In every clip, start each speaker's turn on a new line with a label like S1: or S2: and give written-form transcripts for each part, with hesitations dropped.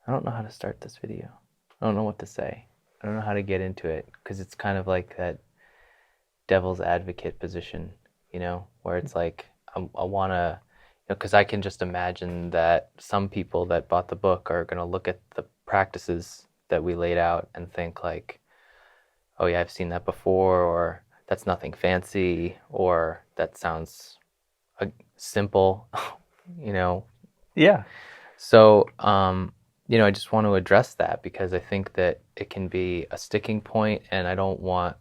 S1: I don't know how to start this video. I don't know what to say. I don't know how to get into it because it's kind of like that devil's advocate position, where it's like I want to, because I can just imagine that some people that bought the book are going to look at the practices that we laid out and think like, oh yeah, I've seen that before, or that's nothing fancy, or that sounds simple, you know.
S2: Yeah.
S1: So, I just want to address that because I think that it can be a sticking point, and I don't want,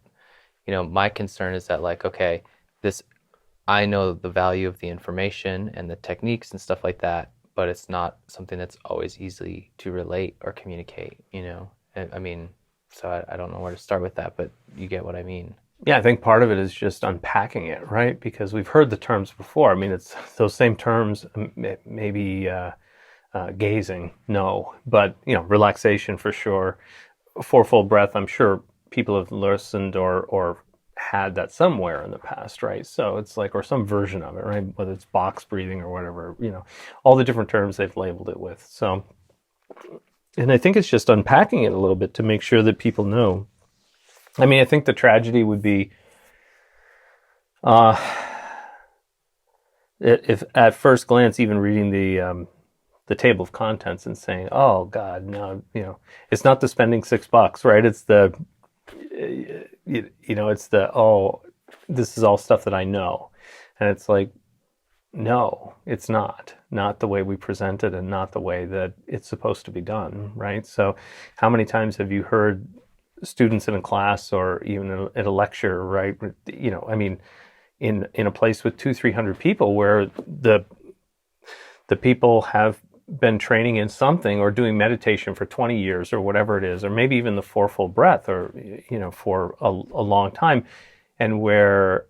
S1: my concern is that like, okay, this, I know the value of the information and the techniques and stuff like that, but it's not something that's always easy to relate or communicate. I mean, so I don't know where to start with that, but you get what I mean.
S2: Yeah, I think part of it is just unpacking it, right? Because we've heard the terms before. I mean, it's those same terms, maybe gazing, no, but relaxation for sure. Fourfold breath, I'm sure people have listened or had that somewhere in the past, right? So it's like, or some version of it, right? Whether it's box breathing or whatever, all the different terms they've labeled it with. So, and I think it's just unpacking it a little bit to make sure that people know. I mean, I think the tragedy would be uh, if at first glance, even reading the table of contents and saying, "Oh God, no," it's not the spending $6, right? It's the it's the, oh, this is all stuff that I know, and it's like, no, it's not the way we present it, and not the way that it's supposed to be done, right? So, how many times have you heard students in a class or even at a lecture, right? I mean, in a place with 200-300 people where the people have been training in something or doing meditation for 20 years or whatever it is, or maybe even the fourfold breath, or for a long time, and where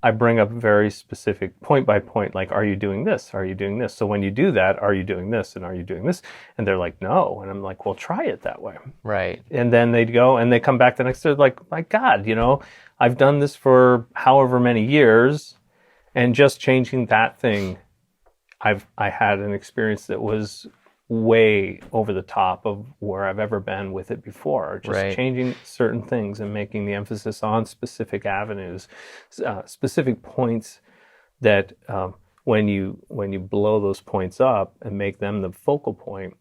S2: I bring up very specific point by point, like, are you doing this? Are you doing this? So when you do that, are you doing this? And are you doing this? And they're like, no. And I'm like, well, try it that way.
S1: Right.
S2: And then they'd go and they come back the next day, like, my God, I've done this for however many years, and just changing that thing, I had an experience that was way over the top of where I've ever been with it before. Just
S1: Right.
S2: changing certain things and making the emphasis on specific avenues, specific points that when you blow those points up and make them the focal point,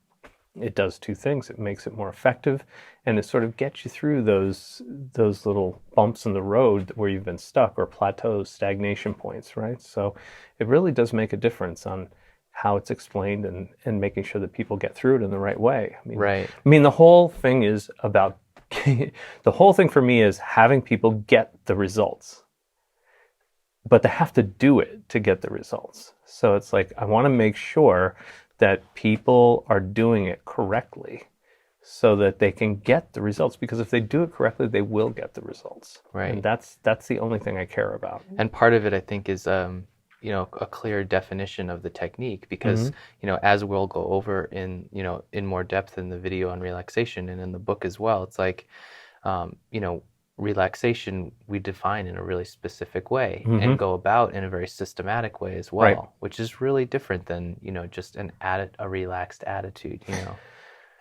S2: it does two things. It makes it more effective, and it sort of gets you through those little bumps in the road where you've been stuck, or plateaus, stagnation points, right? So it really does make a difference on how it's explained, and making sure that people get through it in the right way.
S1: Right.
S2: I mean, the whole thing is about the whole thing for me is having people get the results, but they have to do it to get the results. So it's like, I want to make sure that people are doing it correctly so that they can get the results, because if they do it correctly, they will get the results.
S1: Right.
S2: And that's the only thing I care about.
S1: And part of it, I think, is a clear definition of the technique, because as we'll go over in more depth in the video on relaxation and in the book as well, it's like relaxation we define in a really specific way and go about in a very systematic way as well,
S2: Right.
S1: which is really different than just a relaxed attitude.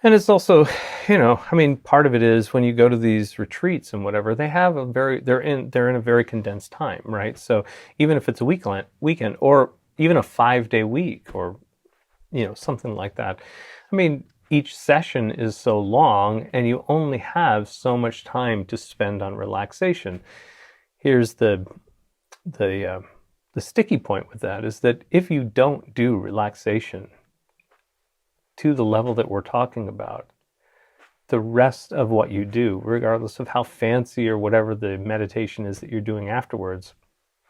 S2: And it's also, I mean, part of it is when you go to these retreats and whatever, they have they're in a very condensed time, right? So even if it's a weekend, or even a 5-day week, or something like that, I mean, each session is so long, and you only have so much time to spend on relaxation. Here's the sticky point with that, is that if you don't do relaxation to the level that we're talking about, the rest of what you do, regardless of how fancy or whatever the meditation is that you're doing afterwards,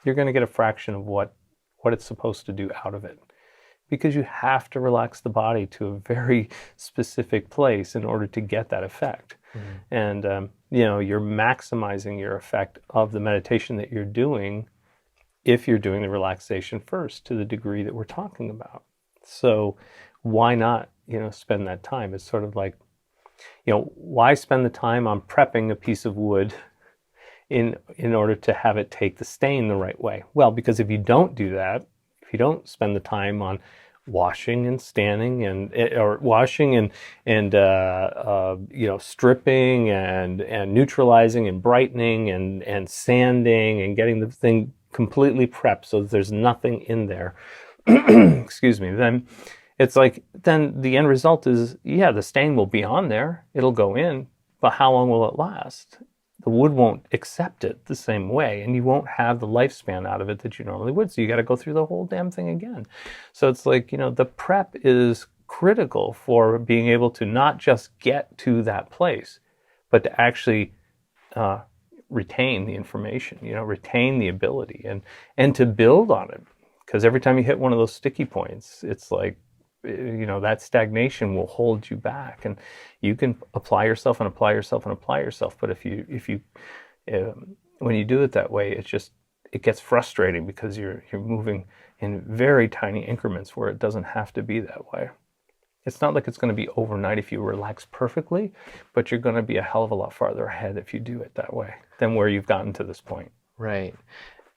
S2: you're going to get a fraction of what it's supposed to do out of it. Because you have to relax the body to a very specific place in order to get that effect. And, you're maximizing your effect of the meditation that you're doing if you're doing the relaxation first, to the degree that we're talking about. So why not, spend that time? It's sort of like, why spend the time on prepping a piece of wood in order to have it take the stain the right way? Well, because if you don't do that, if you don't spend the time on washing and standing or washing and stripping and neutralizing and brightening and sanding and getting the thing completely prepped so that there's nothing in there. Excuse me. Then it's like, then the end result is, yeah, the stain will be on there. It'll go in, but how long will it last? The wood won't accept it the same way, and you won't have the lifespan out of it that you normally would. So you got to go through the whole damn thing again. So it's like, the prep is critical for being able to not just get to that place, but to actually retain the information, retain the ability and to build on it. Because every time you hit one of those sticky points, it's like, that stagnation will hold you back, and you can apply yourself and apply yourself and apply yourself. But if you when you do it that way, it gets frustrating because you're moving in very tiny increments where it doesn't have to be that way. It's not like it's going to be overnight if you relax perfectly, but you're going to be a hell of a lot farther ahead if you do it that way than where you've gotten to this point.
S1: Right.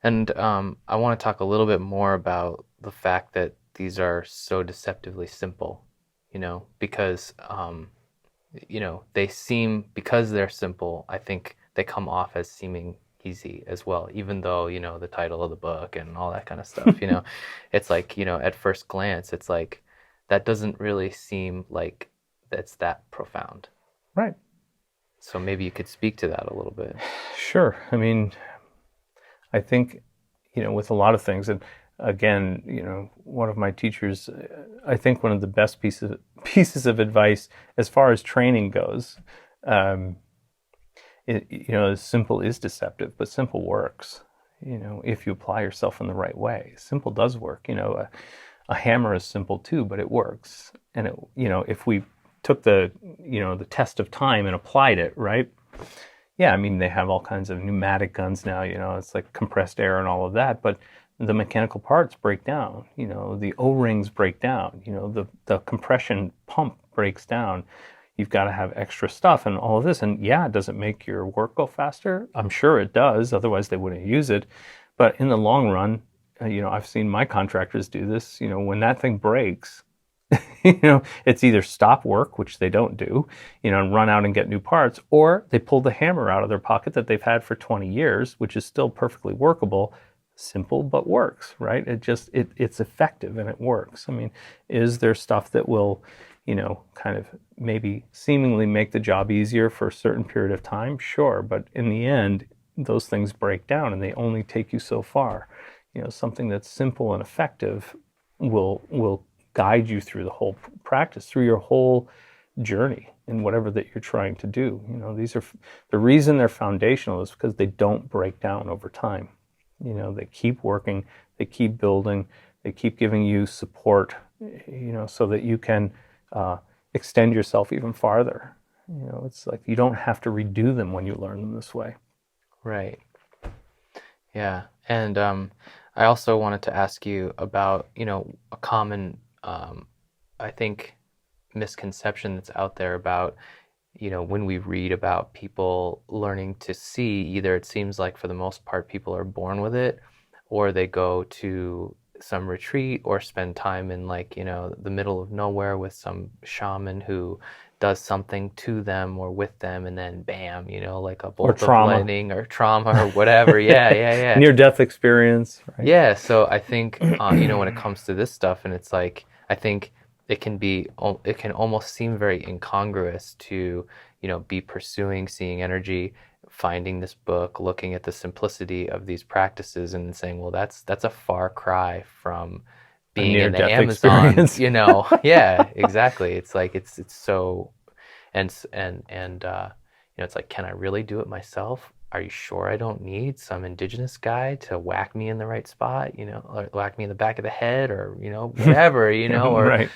S1: And I want to talk a little bit more about the fact that these are so deceptively simple, because, they seem, because they're simple, I think they come off as seeming easy as well, even though, the title of the book and all that kind of stuff, it's like, at first glance, it's like, that doesn't really seem like that's that profound.
S2: Right.
S1: So maybe you could speak to that a little bit.
S2: Sure. I mean, I think, with a lot of things, and again, one of my teachers, I think one of the best pieces of advice as far as training goes, simple is deceptive, but simple works, if you apply yourself in the right way. Simple does work. A hammer is simple too, but it works. And if we took the test of time and applied it, right? Yeah, I mean, they have all kinds of pneumatic guns now, it's like compressed air and all of that, but the mechanical parts break down, the O-rings break down, the compression pump breaks down. You've got to have extra stuff and all of this. And yeah, does it make your work go faster? I'm sure it does. Otherwise, they wouldn't use it. But in the long run, I've seen my contractors do this, when that thing breaks, it's either stop work, which they don't do, and run out and get new parts, or they pull the hammer out of their pocket that they've had for 20 years, which is still perfectly workable, simple, but works, right? It's effective and it works. I mean, is there stuff that will, kind of maybe seemingly make the job easier for a certain period of time? Sure. But in the end, those things break down and they only take you so far. Something that's simple and effective will guide you through the whole practice, through your whole journey in whatever that you're trying to do. These are the reason they're foundational is because they don't break down over time. They keep working, they keep building, they keep giving you support, so that you can extend yourself even farther. It's like you don't have to redo them when you learn them this way.
S1: Right. Yeah. And I also wanted to ask you about, a common, I think, misconception that's out there about, when we read about people learning to see, either it seems like for the most part people are born with it, or they go to some retreat or spend time in the middle of nowhere with some shaman who does something to them or with them, and then bam, like a bolt of lightning or trauma or whatever. Yeah.
S2: Near-death experience. Right?
S1: Yeah, so I think, when it comes to this stuff, and it's like, I think it can almost seem very incongruous to, be pursuing seeing energy, finding this book, looking at the simplicity of these practices and saying, well, that's a far cry from being in the Amazon, experience. Yeah, exactly. It's like, it's so, and it's like, can I really do it myself? Are you sure I don't need some indigenous guy to whack me in the right spot, or whack me in the back of the head, or, whatever, or,
S2: right.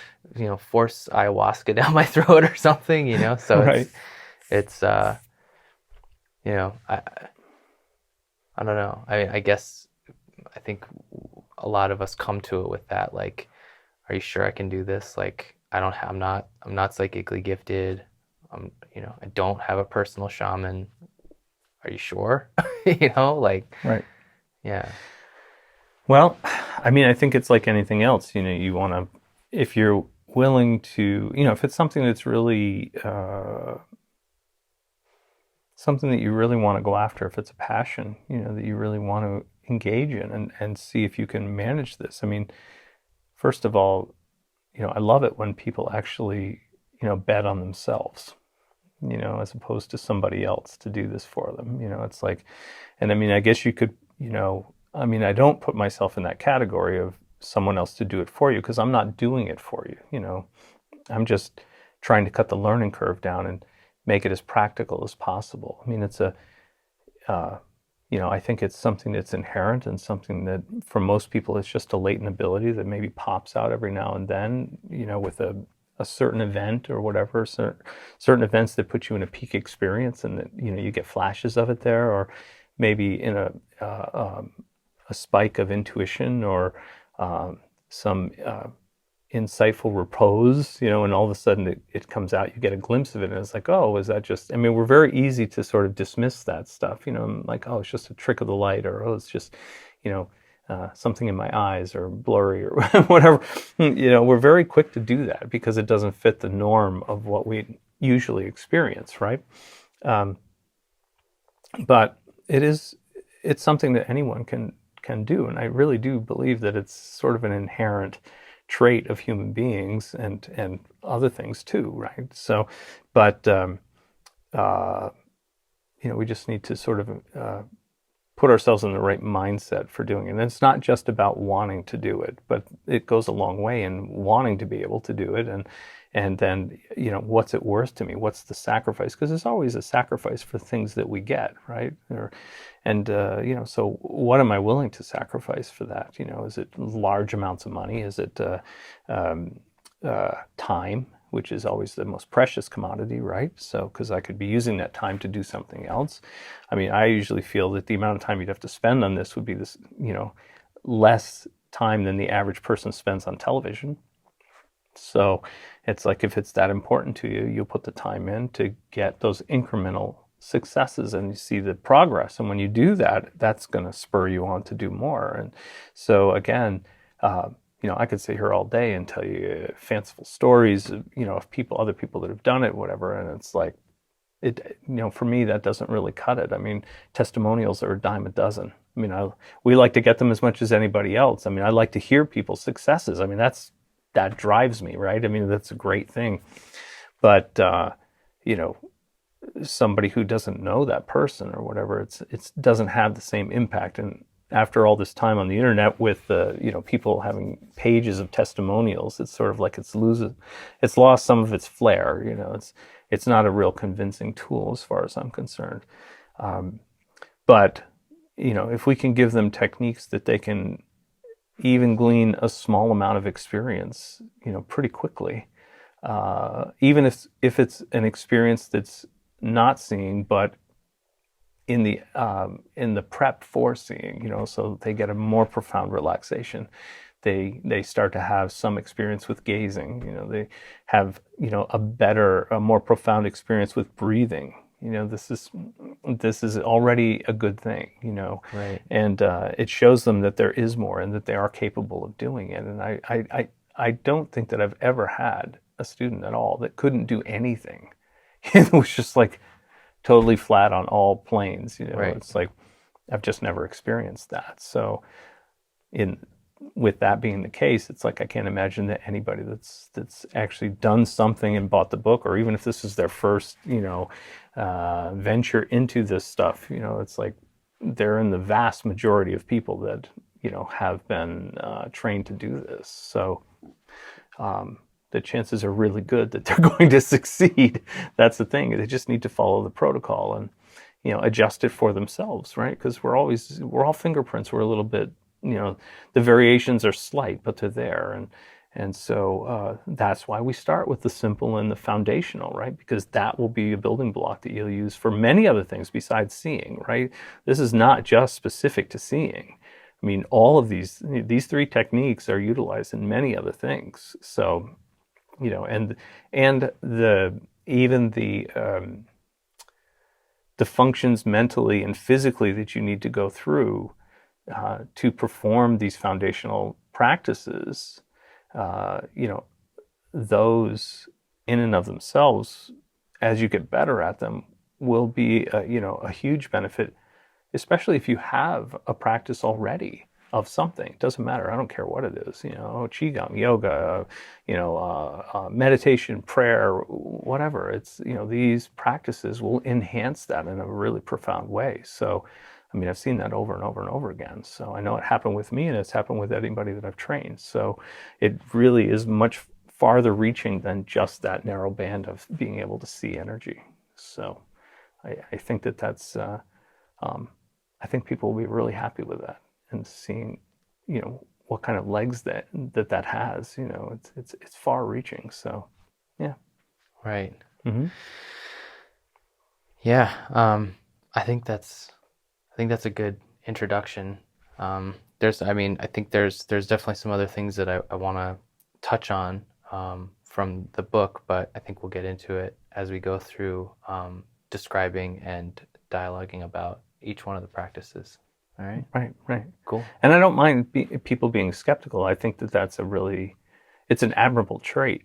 S1: Force ayahuasca down my throat or something, so
S2: right.
S1: it's I don't know. I guess I think a lot of us come to it with that, like, are you sure I can do this? Like, I'm not psychically gifted. I don't have a personal shaman. Are you sure?
S2: Right.
S1: Yeah.
S2: Well, I mean, I think it's like anything else, you want to, if you're willing to, if it's something that's really something that you really want to go after, if it's a passion, that you really want to engage in and see if you can manage this. I mean, first of all, I love it when people actually, bet on themselves, as opposed to somebody else to do this for them. It's like, and I mean, I guess you could, I mean, I don't put myself in that category of someone else to do it for you because I'm not doing it for you. I'm just trying to cut the learning curve down and make it as practical as possible. I mean, it's I think it's something that's inherent and something that for most people it's just a latent ability that maybe pops out every now and then, with a certain event or whatever, certain events that put you in a peak experience and that, you get flashes of it there, or maybe in a spike of intuition or some insightful repose, and all of a sudden it comes out, you get a glimpse of it, and it's like, oh, is that just, I mean, we're very easy to sort of dismiss that stuff, like, oh, it's just a trick of the light, or, oh, it's just, something in my eyes or blurry or whatever. We're very quick to do that because it doesn't fit the norm of what we usually experience, right? But it's something that anyone can do, and I really do believe that it's sort of an inherent trait of human beings and other things too, right? So, but we just need to sort of put ourselves in the right mindset for doing it. And it's not just about wanting to do it, but it goes a long way in wanting to be able to do it. And then, what's it worth to me? What's the sacrifice? Because there's always a sacrifice for things that we get, right? So what am I willing to sacrifice for that? Is it large amounts of money? Is it time, which is always the most precious commodity, right? So, because I could be using that time to do something else. I mean, I usually feel that the amount of time you'd have to spend on this would be this, less time than the average person spends on television. So it's like, if it's that important to you, you'll put the time in to get those incremental successes and you see the progress. And when you do that, that's going to spur you on to do more. And so again, I could sit here all day and tell you fanciful stories, of other people that have done it, whatever. And it's like, for me, that doesn't really cut it. I mean, testimonials are a dime a dozen. I mean, we like to get them as much as anybody else. I mean, I like to hear people's successes. I mean, that drives me, right? I mean, that's a great thing. But, somebody who doesn't know that person or whatever, it doesn't have the same impact. And after all this time on the internet with people having pages of testimonials, it's sort of like it's lost some of its flair. It's not a real convincing tool as far as I'm concerned. But if we can give them techniques that they can even glean a small amount of experience, pretty quickly, even if it's an experience that's not seeing, but in the prep for seeing, so they get a more profound relaxation. They start to have some experience with gazing. They have a more profound experience with breathing. This is already a good thing.
S1: Right.
S2: And it shows them that there is more and that they are capable of doing it. And I don't think that I've ever had a student at all that couldn't do anything. It was just like totally flat on all planes.
S1: Right.
S2: It's like I've just never experienced that. So with that being the case, it's like I can't imagine that anybody that's actually done something and bought the book, or even if this is their first venture into this stuff, it's like they're in the vast majority of people that have been trained to do this. So the chances are really good that they're going to succeed. That's the thing. They just need to follow the protocol and adjust it for themselves, right? Because we're all fingerprints. We're a little bit, the variations are slight, but they're there. And so that's why we start with the simple and the foundational, right? Because that will be a building block that you'll use for many other things besides seeing, right? This is not just specific to seeing. I mean, all of these three techniques are utilized in many other things. So, and the functions mentally and physically that you need to go through to perform these foundational practices you know, those in and of themselves, as you get better at them, will be you know, a huge benefit, especially if you have a practice already of something. It doesn't matter. I don't care what it is. You know, qigong, yoga, you know, meditation, prayer, whatever. It's, you know, these practices will enhance that in a really profound way. So, I mean, I've seen that over and over and over again. So I know it happened with me, and it's happened with anybody that I've trained. So it really is much farther reaching than just that narrow band of being able to see energy. So I think that that's, I think people will be really happy with that, and seeing, you know, what kind of legs that has. You know, it's far reaching. So, yeah.
S1: Right.
S2: Mm-hmm.
S1: Yeah. I think that's a good introduction. I mean, I think there's definitely some other things that I want to touch on from the book, but I think we'll get into it as we go through describing and dialoguing about each one of the practices. All right.
S2: Right.
S1: Cool.
S2: And I don't mind people being skeptical. I think that that's it's an admirable trait.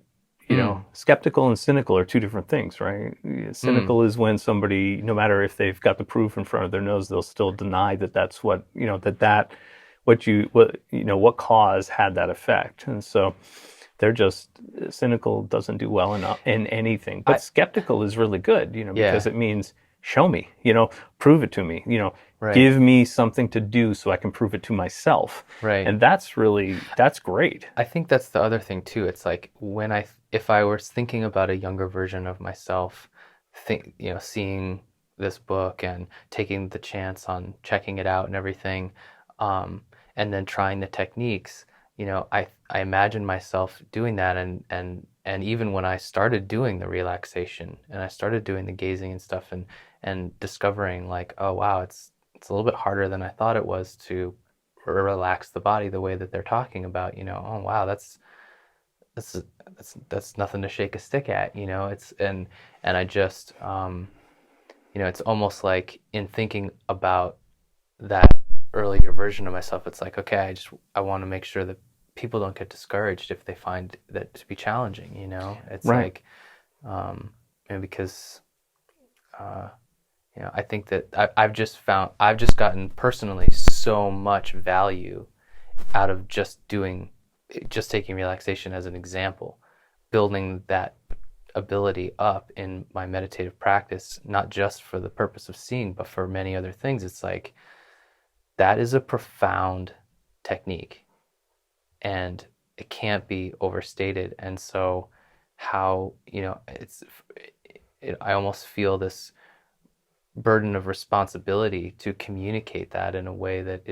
S2: You know, skeptical and cynical are two different things, right? Cynical is when somebody, no matter if they've got the proof in front of their nose, they'll still deny that that's what, you know, what cause had that effect. And so they're just, cynical doesn't do well enough in anything. But skeptical is really good, you know, because it means show me, you know, prove it to me, you know, give me something to do so I can prove it to myself.
S1: Right.
S2: And that's great.
S1: I think that's the other thing too. It's like if I was thinking about a younger version of myself, you know, seeing this book and taking the chance on checking it out and everything, and then trying the techniques, you know, I imagine myself doing that, and even when I started doing the relaxation and I started doing the gazing and stuff, and discovering like, oh wow, it's a little bit harder than I thought it was to relax the body the way that they're talking about, you know, oh wow, that's nothing to shake a stick at, you know. It's and I just you know, it's almost like in thinking about that earlier version of myself, it's like, okay, I want to make sure that people don't get discouraged if they find that to be challenging, you know. It's like and because you know, I think that I've just gotten personally so much value out of just taking relaxation as an example, building that ability up in my meditative practice, not just for the purpose of seeing, but for many other things. It's like, that is a profound technique, and it can't be overstated. And so how, you know, I almost feel this burden of responsibility to communicate that in a way that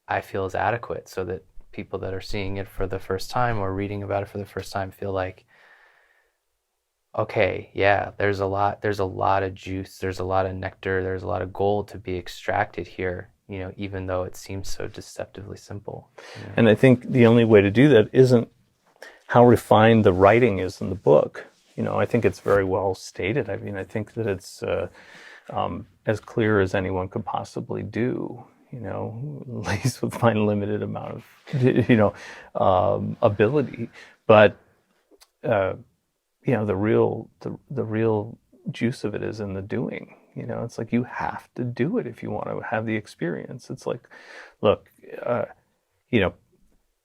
S1: I feel is adequate, so that people that are seeing it for the first time or reading about it for the first time feel like, okay, yeah, there's a lot of juice, there's a lot of nectar, there's a lot of gold to be extracted here, you know, even though it seems so deceptively simple. You know?
S2: And I think the only way to do that isn't how refined the writing is in the book. You know, I think it's very well stated. I mean, I think that it's as clear as anyone could possibly do, you know, at least with my limited amount of, you know, ability. But, you know, the real juice of it is in the doing. You know, it's like, you have to do it if you want to have the experience. It's like, look, you know,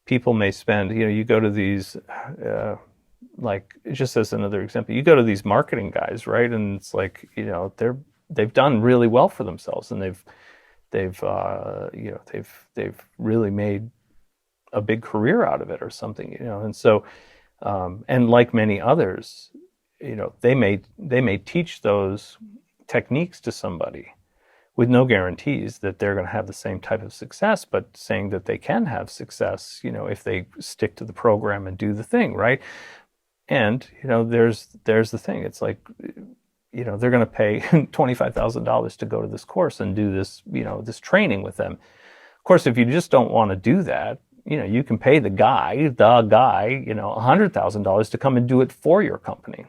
S2: people may spend, you know, you go to these, like, just as another example, you go to these marketing guys, right? And it's like, you know, they've done really well for themselves, and they've you know, they've really made a big career out of it or something, you know. And so, and like many others, you know, they may teach those techniques to somebody with no guarantees that they're going to have the same type of success, but saying that they can have success, you know, if they stick to the program and do the thing, right? And, you know, there's the thing. It's like, you know, they're going to pay $25,000 to go to this course and do this, you know, this training with them. Of course, if you just don't want to do that, you know, you can pay the guy, you know, $100,000 to come and do it for your company.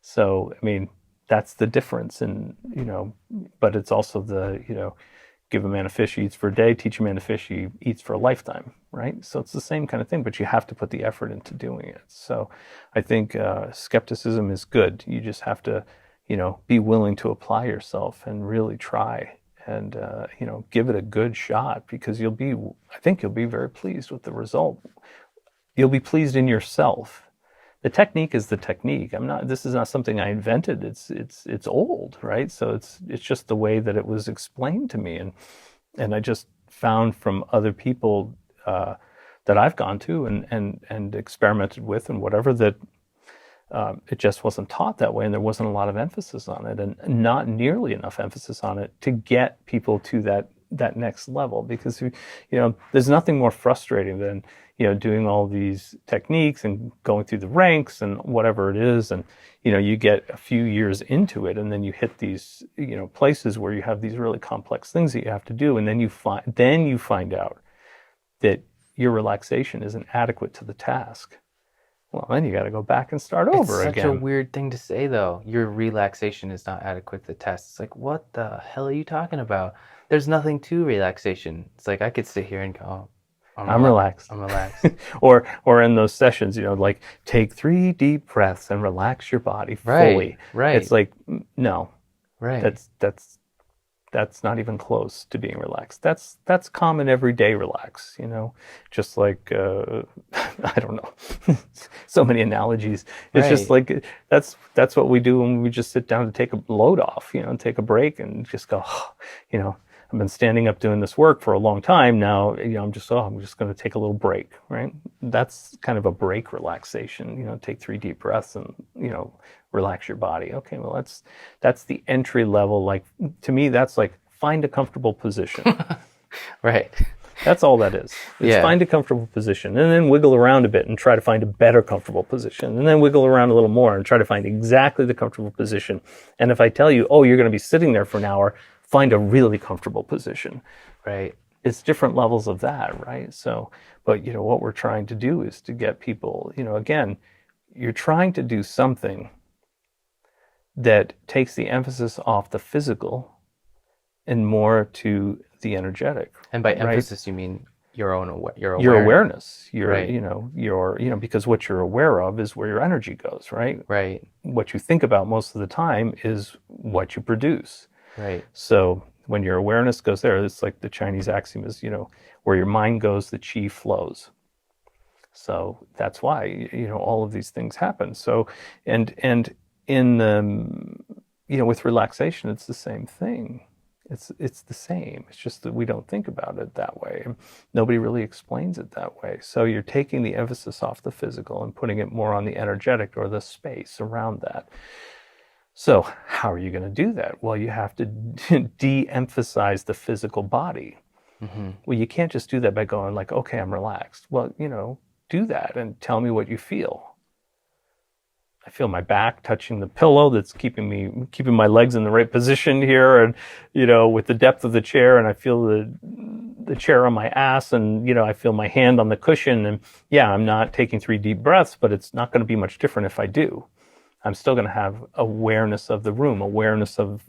S2: So, I mean, that's the difference. And, you know, but it's also the, you know, give a man a fish, he eats for a day. Teach a man to fish, he eats for a lifetime, right? So it's the same kind of thing, but you have to put the effort into doing it. So I think skepticism is good. You just have to, be willing to apply yourself and really try and, give it a good shot, because I think you'll be very pleased with the result. You'll be pleased in yourself. The technique is the technique. This is not something I invented. It's old, right? So it's just the way that it was explained to me. And I just found from other people that I've gone to and experimented with and whatever, that it just wasn't taught that way, and there wasn't a lot of emphasis on it, and not nearly enough emphasis on it to get people to that next level. Because there's nothing more frustrating than doing all these techniques and going through the ranks and whatever it is, and you get a few years into it, and then you hit these places where you have these really complex things that you have to do, and then you find out that your relaxation isn't adequate to the task. Well, then you got to go back and start over again.
S1: It's such a weird thing to say, though. Your relaxation is not adequate to the test. It's like, what the hell are you talking about? There's nothing to relaxation. It's like I could sit here and go, oh,
S2: I'm relaxed.
S1: I'm relaxed.
S2: or in those sessions, like take 3 deep breaths and relax your body fully.
S1: Right.
S2: It's like, no.
S1: Right.
S2: That's not even close to being relaxed. That's common everyday relax, just like, I don't know, so many analogies. It's just like, that's what we do when we just sit down to take a load off, take a break and just go, I've been standing up doing this work for a long time now. I'm just going to take a little break, right? That's kind of a break relaxation. Take 3 deep breaths and relax your body. Okay, well that's the entry level. Like, to me, that's like find a comfortable position.
S1: Right.
S2: That's all that is. It's find a comfortable position, and then wiggle around a bit and try to find a better comfortable position, and then wiggle around a little more and try to find exactly the comfortable position. And if I tell you, oh, you're going to be sitting there for an hour, find a really comfortable position.
S1: Right.
S2: It's different levels of that, right? So, but what we're trying to do is to get people, again, you're trying to do something that takes the emphasis off the physical and more to the energetic.
S1: And by
S2: right?
S1: emphasis, you mean your
S2: awareness.
S1: Right.
S2: Because what you're aware of is where your energy goes, right?
S1: Right.
S2: What you think about most of the time is what you produce.
S1: Right.
S2: So when your awareness goes there, it's like the Chinese axiom is, where your mind goes, the chi flows. So that's why, all of these things happen. So, and in the, with relaxation, it's the same thing. It's the same. It's just that we don't think about it that way. Nobody really explains it that way. So you're taking the emphasis off the physical and putting it more on the energetic or the space around that. So how are you going to do that? Well, you have to de-emphasize the physical body.
S1: Mm-hmm.
S2: Well, you can't just do that by going like, okay, I'm relaxed. Well, do that and tell me what you feel. I feel my back touching the pillow that's keeping my legs in the right position here, and with the depth of the chair, and I feel the chair on my ass, and I feel my hand on the cushion, and I'm not taking 3 deep breaths, but it's not going to be much different if I do. I'm still going to have awareness of the room, awareness of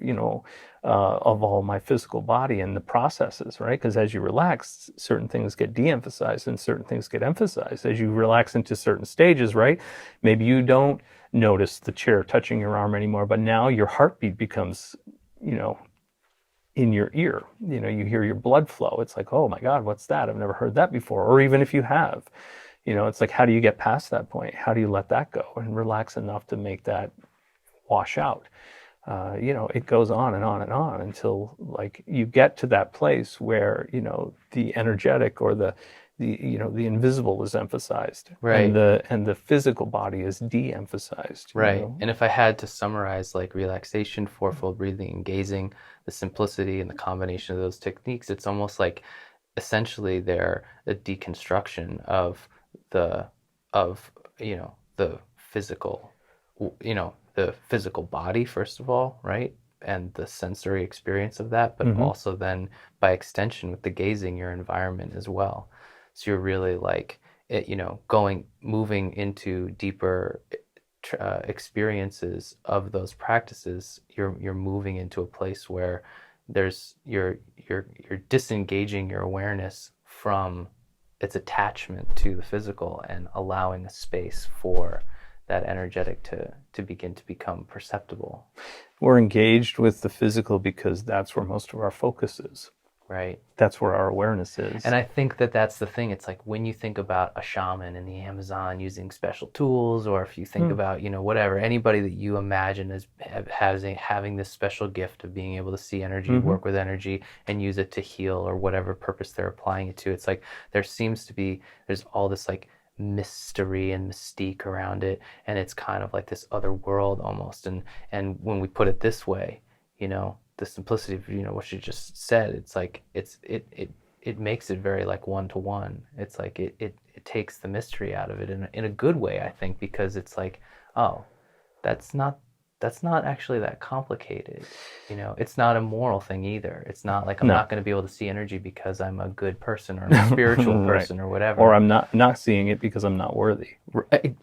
S2: of all my physical body and the processes, right? Because as you relax, certain things get de-emphasized and certain things get emphasized. As you relax into certain stages, right? Maybe you don't notice the chair touching your arm anymore, but now your heartbeat becomes, in your ear. You hear your blood flow. It's like, oh my God, what's that? I've never heard that before. Or even if you have, it's like, how do you get past that point? How do you let that go and relax enough to make that wash out? It goes on and on and on until like you get to that place where, the energetic or the invisible is emphasized,
S1: right?
S2: And the physical body is de-emphasized,
S1: right? And if I had to summarize like relaxation, fourfold breathing, and gazing, the simplicity and the combination of those techniques, it's almost like essentially they're a deconstruction of the physical, the physical body first of all, right? And the sensory experience of that, but also then by extension with the gazing, your environment as well. So you're really like, moving into deeper experiences of those practices. You're moving into a place where you're you're disengaging your awareness from its attachment to the physical and allowing a space for that energetic to begin to become perceptible.
S2: We're engaged with the physical because that's where most of our focus is.
S1: Right.
S2: That's where our awareness is.
S1: And I think that that's the thing. It's like when you think about a shaman in the Amazon using special tools, or if you think about, whatever, anybody that you imagine as having this special gift of being able to see energy, work with energy, and use it to heal or whatever purpose they're applying it to. It's like there's all this like mystery and mystique around it, and it's kind of like this other world almost. And when we put it this way, the simplicity of what you just said, it's like it makes it very like one-to-one. It's like it takes the mystery out of it in a good way, I think, because it's like, oh, that's not actually that complicated. It's not a moral thing either. It's not like I'm not going to be able to see energy because I'm a good person or I'm a spiritual person or whatever.
S2: Or I'm not seeing it because I'm not worthy.
S1: Right.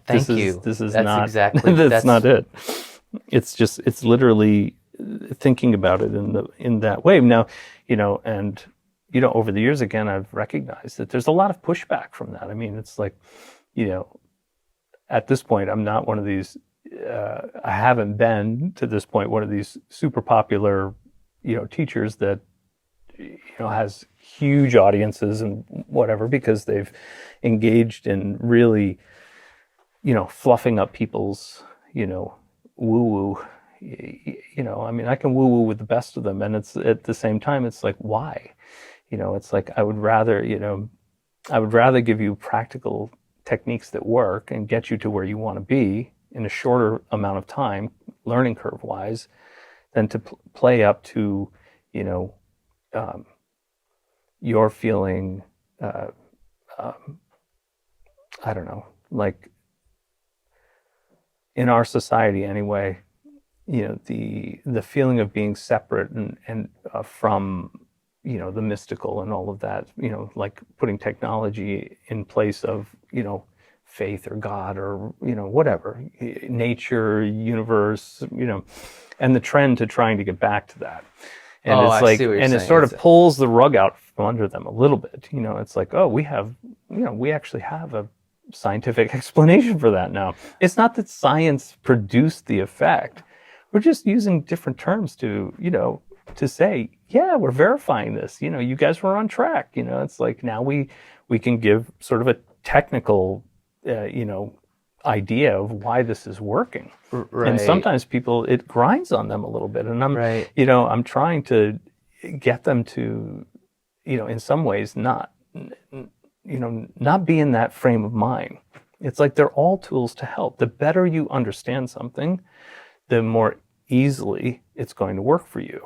S1: Thank you.
S2: This is
S1: that's
S2: not
S1: exactly
S2: that's not it. It's literally thinking about it in that way. Now, and over the years, again, I've recognized that there's a lot of pushback from that. I mean, it's like, at this point, I'm not one of these. I haven't been to this point one of these super popular, teachers that has huge audiences and whatever, because they've engaged in really, fluffing up people's, woo-woo. I mean, I can woo-woo with the best of them, and it's at the same time, it's like, why? It's like I would rather give you practical techniques that work and get you to where you want to be in a shorter amount of time, learning curve wise, than to play up to, your feeling, I don't know, like in our society anyway, the feeling of being separate and from, the mystical and all of that, like putting technology in place of, faith or God or, whatever, nature, universe, and the trend to trying to get back to that. And it's like, and it sort of pulls the rug out from under them a little bit. It's like, oh, we actually have a scientific explanation for that now. It's not that science produced the effect. We're just using different terms to, to say, yeah, we're verifying this. You guys were on track. It's like now we can give sort of a technical, idea of why this is working. Right. And sometimes it grinds on them a little bit. And I'm trying to get them to, in some ways not be in that frame of mind. It's like they're all tools to help. The better you understand something, the more easily it's going to work for you.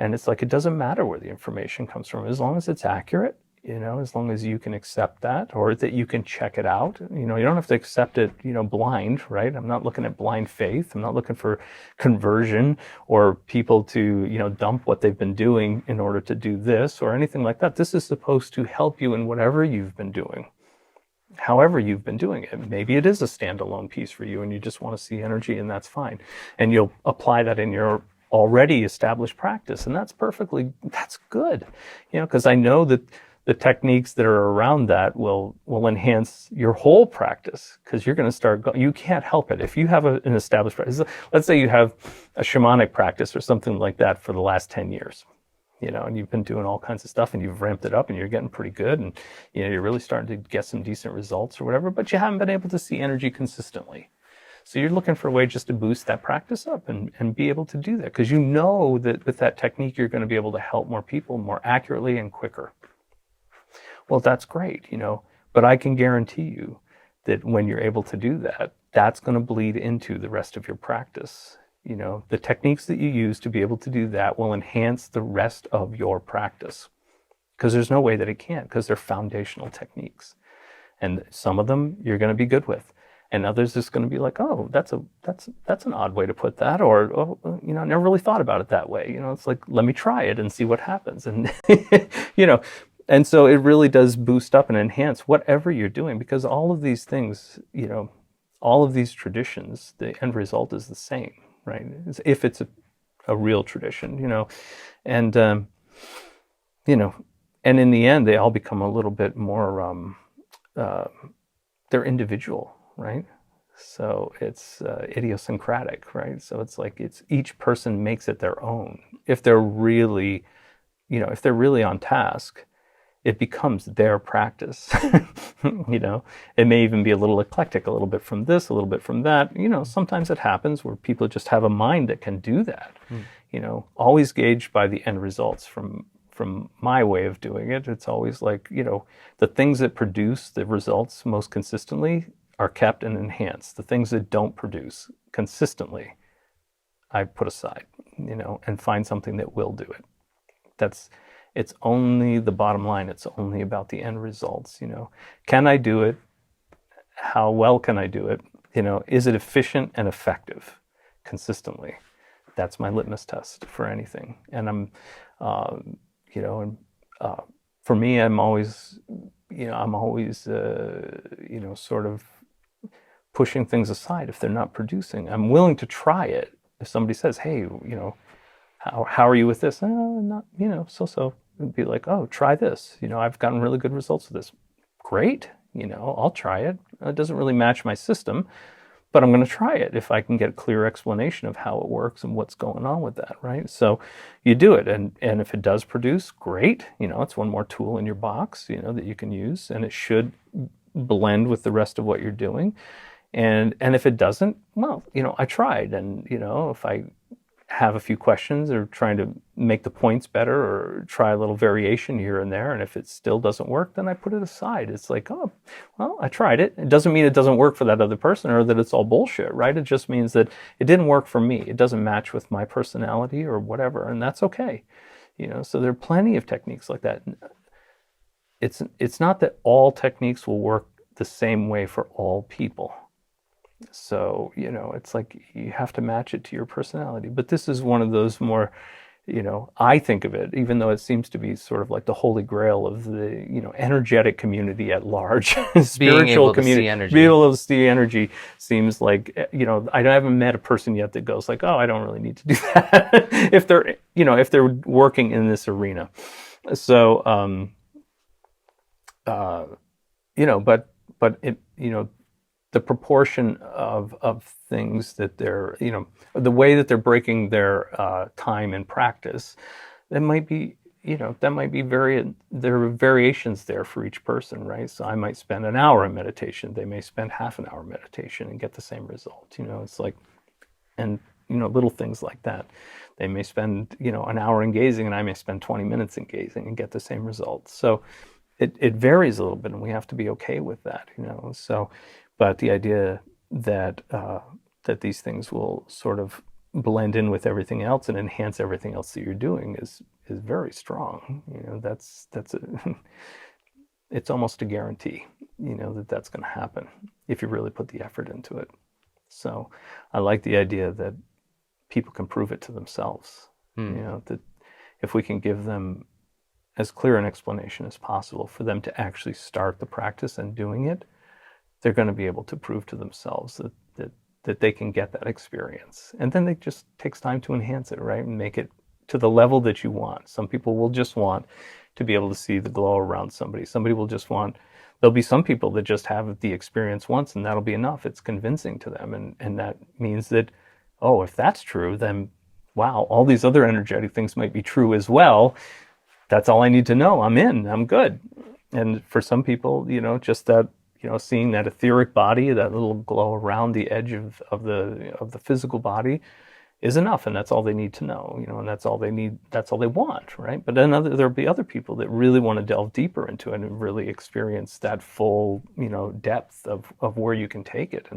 S2: And it's like, it doesn't matter where the information comes from, as long as it's accurate, as long as you can accept that, or that you can check it out. You don't have to accept it, blind, right? I'm not looking at blind faith. I'm not looking for conversion or people to, dump what they've been doing in order to do this or anything like that. This is supposed to help you in whatever you've been doing, however you've been doing it. Maybe it is a standalone piece for you and you just want to see energy, and that's fine. And you'll apply that in your already established practice, and that's good, because I know that the techniques that are around that will enhance your whole practice, because you're going to start you can't help it. If you have an established practice, let's say you have a shamanic practice or something like that for the last 10 years, and you've been doing all kinds of stuff and you've ramped it up and you're getting pretty good, and you're really starting to get some decent results or whatever, but you haven't been able to see energy consistently. So you're looking for a way just to boost that practice up and be able to do that, because you know that with that technique you're going to be able to help more people more accurately and quicker. Well, that's great, but I can guarantee you that when you're able to do that, that's going to bleed into the rest of your practice. The techniques that you use to be able to do that will enhance the rest of your practice, because there's no way that it can't, because they're foundational techniques. And some of them you're going to be good with. And others it's going to be like, oh, that's an odd way to put that, or oh, I never really thought about it that way. It's like, let me try it and see what happens, and and so it really does boost up and enhance whatever you're doing, because all of these things, all of these traditions, the end result is the same, right? If it's a real tradition, and you know, and in the end, they all become a little bit more, uh, they're individual, right? So it's idiosyncratic, right? So it's like it's each person makes it their own. If they're really, if they're really on task, it becomes their practice. It may even be a little eclectic, a little bit from this, a little bit from that. Sometimes it happens where people just have a mind that can do that. Always gauged by the end results from my way of doing it. It's always like, the things that produce the results most consistently are kept and enhanced. The things that don't produce consistently, I put aside, and find something that will do it. It's only the bottom line. It's only about the end results. Can I do it? How well can I do it? Is it efficient and effective consistently? That's my litmus test for anything. And for me, I'm always sort of pushing things aside if they're not producing. I'm willing to try it. If somebody says, hey, how are you with this? Not, so. It'd be like, oh, try this. I've gotten really good results with this. Great. I'll try it. It doesn't really match my system, but I'm going to try it if I can get a clear explanation of how it works and what's going on with that, right? So you do it, and if it does produce, great. It's one more tool in your box, that you can use, and it should blend with the rest of what you're doing. And if it doesn't, well, I tried, and if I have a few questions or trying to make the points better or try a little variation here and there. And if it still doesn't work, then I put it aside. It's like, oh, well, I tried it. It doesn't mean it doesn't work for that other person or that it's all bullshit, right? It just means that it didn't work for me. It doesn't match with my personality or whatever. And that's okay. So there are plenty of techniques like that. It's not that all techniques will work the same way for all people. So, it's like you have to match it to your personality. But this is one of those more, I think of it, even though it seems to be sort of like the holy grail of the, energetic community at large, spiritual community. Being able to see energy seems like, I haven't met a person yet that goes like, oh, I don't really need to do that if they're working in this arena. So, but it, the proportion of things that they're, the way that they're breaking their time in practice, there might be there are variations there for each person, right? So I might spend an hour in meditation. They may spend half an hour meditation and get the same result. It's like, and, little things like that. They may spend, an hour in gazing and I may spend 20 minutes in gazing and get the same results. So it varies a little bit and we have to be okay with that, so. But the idea that that these things will sort of blend in with everything else and enhance everything else that you're doing is very strong. It's almost a guarantee, that's going to happen if you really put the effort into it. So I like the idea that people can prove it to themselves. That if we can give them as clear an explanation as possible for them to actually start the practice and doing it, they're going to be able to prove to themselves that they can get that experience. And then it just takes time to enhance it, right? And make it to the level that you want. Some people will just want to be able to see the glow around somebody. Somebody will just there'll be some people that just have the experience once and that'll be enough. It's convincing to them. And that means that, oh, if that's true, then wow, all these other energetic things might be true as well. That's all I need to know. I'm in, I'm good. And for some people, just that, seeing that etheric body, that little glow around the edge of the physical body is enough. And that's all they need to know, and that's all they need. That's all they want. Right. But then there'll be other people that really want to delve deeper into it and really experience that full, depth of where you can take it.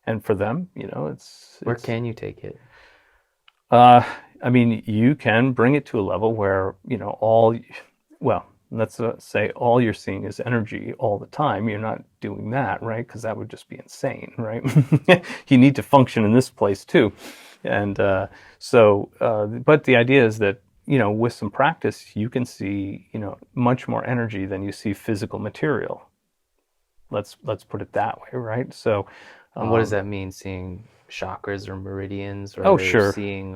S2: And for them, it's
S1: where can you take it?
S2: I mean, you can bring it to a level where, let's say all you're seeing is energy all the time. You're not doing that, right? Because that would just be insane, right? You need to function in this place too. And but the idea is that, with some practice, you can see, much more energy than you see physical material. Let's put it that way, right? So,
S1: and what does that mean? Seeing chakras or meridians, or
S2: sure.
S1: seeing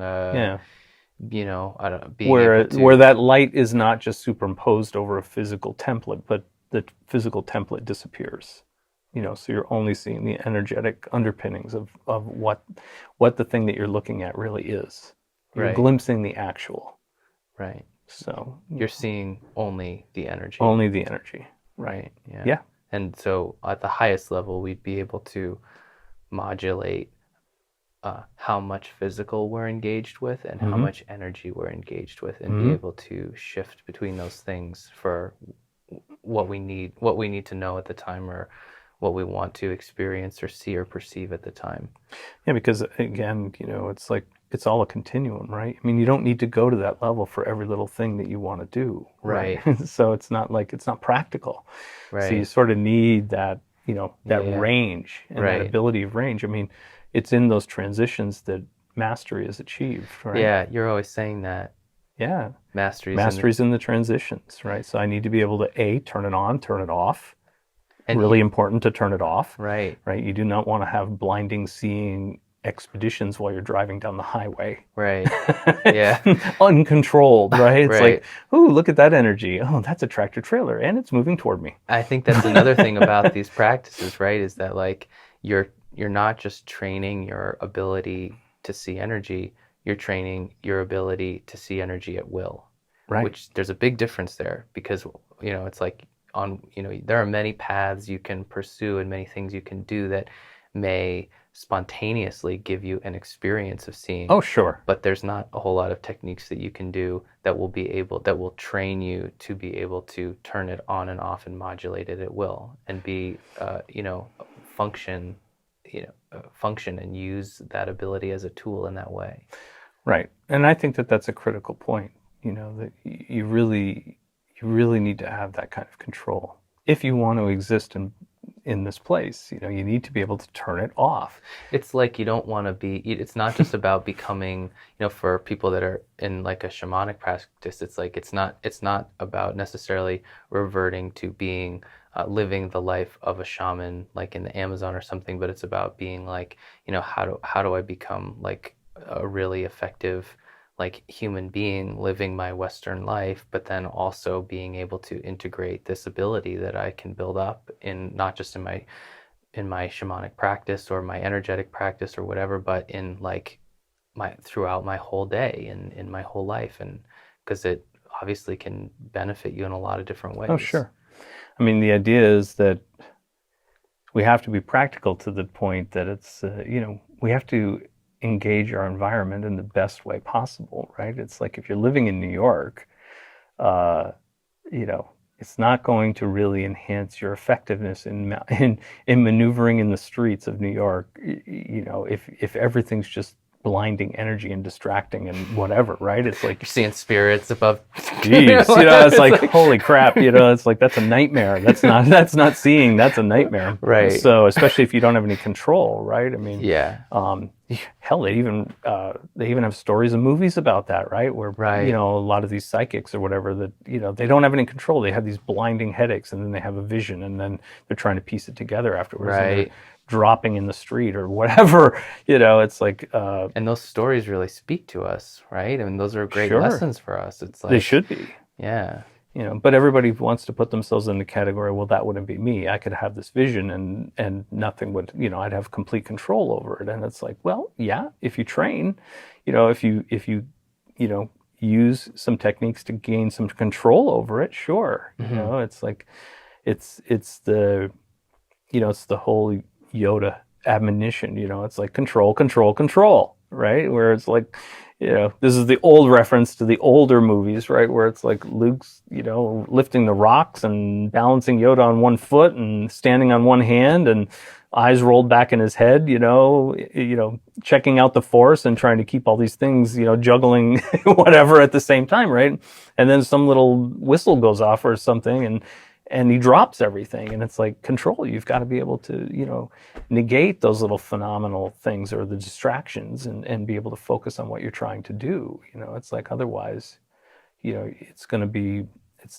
S1: you know, I don't, being able
S2: where
S1: to,
S2: that light is not just superimposed over a physical template, but the physical template disappears. So you're only seeing the energetic underpinnings of what the thing that you're looking at really is. You're
S1: right,
S2: glimpsing the actual.
S1: right.
S2: So
S1: You're seeing only the energy,
S2: only the energy. Right.
S1: right? Yeah.
S2: Yeah.
S1: And so at the highest level, we'd be able to modulate how much physical we're engaged with and how
S2: Mm-hmm.
S1: much energy we're engaged with, and be
S2: Mm-hmm.
S1: able to shift between those things for what we need to know at the time, or what we want to experience or see or perceive at the time.
S2: Yeah, because again, it's like it's all a continuum, right? I mean, you don't need to go to that level for every little thing that you want to do, right?
S1: Right,
S2: So it's not like it's not practical. So you
S1: right.
S2: sort of need that, that
S1: Yeah, yeah.
S2: range and that
S1: Right.
S2: ability of range. I mean, it's in those transitions that mastery is achieved, right?
S1: Yeah, you're always saying that
S2: Yeah.
S1: masteries in the,
S2: Mastery's in the transitions, right? So I need to be able to turn it on, turn it off.
S1: and
S2: Really important to turn it off,
S1: right,
S2: right? You do not want to have blinding seeing expeditions while you're driving down the highway.
S1: right. Yeah,
S2: Uncontrolled, right? It's like,
S1: right.
S2: oh, look at that energy. Oh, that's a tractor trailer and it's moving toward me.
S1: I think that's another thing about these practices, right? Is that like you're not just training your ability to see energy, you're training your ability to see energy at will,
S2: Right.
S1: which there's a big difference there, because it's like there are many paths you can pursue and many things you can do that may spontaneously give you an experience of seeing,
S2: Oh, sure.
S1: but there's not a whole lot of techniques that you can do that will train you to be able to turn it on and off and modulate it at will, and be function function and use that ability as a tool in that way.
S2: Right. And I think that that's a critical point, that you really need to have that kind of control. If you want to exist in this place, you need to be able to turn it off.
S1: It's like you don't want to be, it's not just about becoming, for people that are in like a shamanic practice, it's like it's not about necessarily reverting to being living the life of a shaman like in the Amazon or something, but it's about being like, how do I become like a really effective like human being living my Western life, but then also being able to integrate this ability that I can build up in, not just in my shamanic practice or my energetic practice or whatever, but in like my throughout my whole day and in my whole life, and because it obviously can benefit you in a lot of different
S2: Oh,
S1: ways.
S2: sure. I mean, the idea is that we have to be practical to the point that it's, we have to engage our environment in the best way possible, right? It's like if you're living in New York, uh, it's not going to really enhance your effectiveness in maneuvering in the streets of New York. If everything's just blinding energy and distracting and whatever, right? It's like
S1: You're seeing spirits above.
S2: geez, it's like holy crap, it's like that's a nightmare. That's not seeing, that's a nightmare.
S1: Right.
S2: So especially if you don't have any control, right? I mean,
S1: Yeah.
S2: hell, they even have stories and movies about that, right? Where
S1: Right.
S2: a lot of these psychics or whatever that they don't have any control. They have these blinding headaches, and then they have a vision, and then they're trying to piece it together afterwards. And they're
S1: Right.
S2: dropping in the street or whatever. It's like
S1: And those stories really speak to us, right? I mean, those are great
S2: sure,
S1: lessons for us. It's like
S2: they should be.
S1: Yeah.
S2: But everybody wants to put themselves in the category, well, that wouldn't be me. I could have this vision and nothing would, I'd have complete control over it. And it's like, well, yeah, if you train, if you use some techniques to gain some control over it, sure. It's like, it's the, it's the whole Yoda admonition, it's like control, control, control, right? Where it's like, this is the old reference to the older movies, right? Where it's like Luke's, lifting the rocks and balancing Yoda on one foot and standing on one hand and eyes rolled back in his head, checking out the force and trying to keep all these things, juggling whatever at the same time, right? And then some little whistle goes off or something and he drops everything, and it's like control. You've got to be able to, negate those little phenomenal things or the distractions and be able to focus on what you're trying to do. It's like otherwise, it's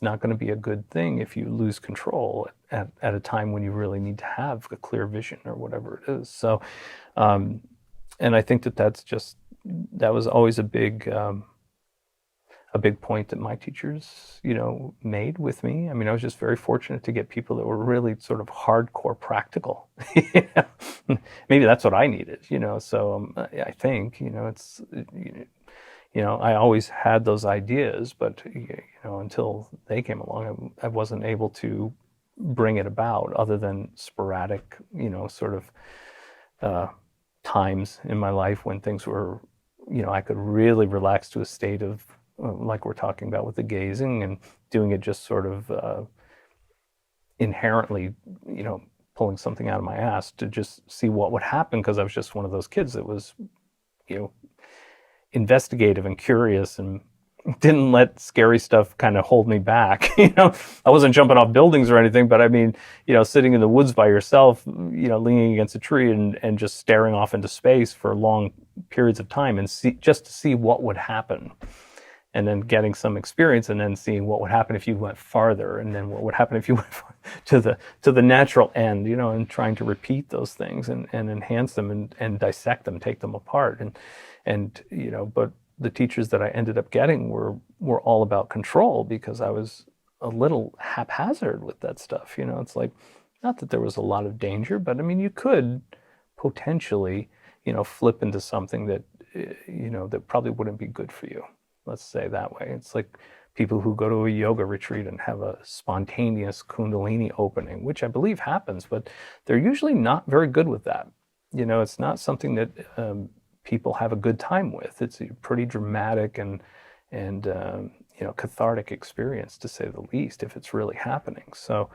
S2: not going to be a good thing if you lose control at a time when you really need to have a clear vision or whatever it is. So, and I think that was always a big a big point that my teachers, made with me. I mean, I was just very fortunate to get people that were really sort of hardcore practical. Maybe that's what I needed, So I think, I always had those ideas, but until they came along, I wasn't able to bring it about other than sporadic, sort of times in my life when things were, I could really relax to a state of, like we're talking about with the gazing, and doing it just sort of inherently, pulling something out of my ass to just see what would happen, because I was just one of those kids that was, investigative and curious, and didn't let scary stuff kind of hold me back. I wasn't jumping off buildings or anything, but I mean, sitting in the woods by yourself, leaning against a tree and just staring off into space for long periods of time, and just to see what would happen. And then getting some experience, and then seeing what would happen if you went farther, and then what would happen if you went to the natural end, and trying to repeat those things and enhance them and dissect them, take them apart. And but the teachers that I ended up getting were all about control, because I was a little haphazard with that stuff. It's like, not that there was a lot of danger, but I mean, you could potentially, flip into something that, that probably wouldn't be good for you. Let's say that way. It's like people who go to a yoga retreat and have a spontaneous Kundalini opening, which I believe happens, but they're usually not very good with that. It's not something that people have a good time with. It's a pretty dramatic and cathartic experience, to say the least, if it's really happening. So,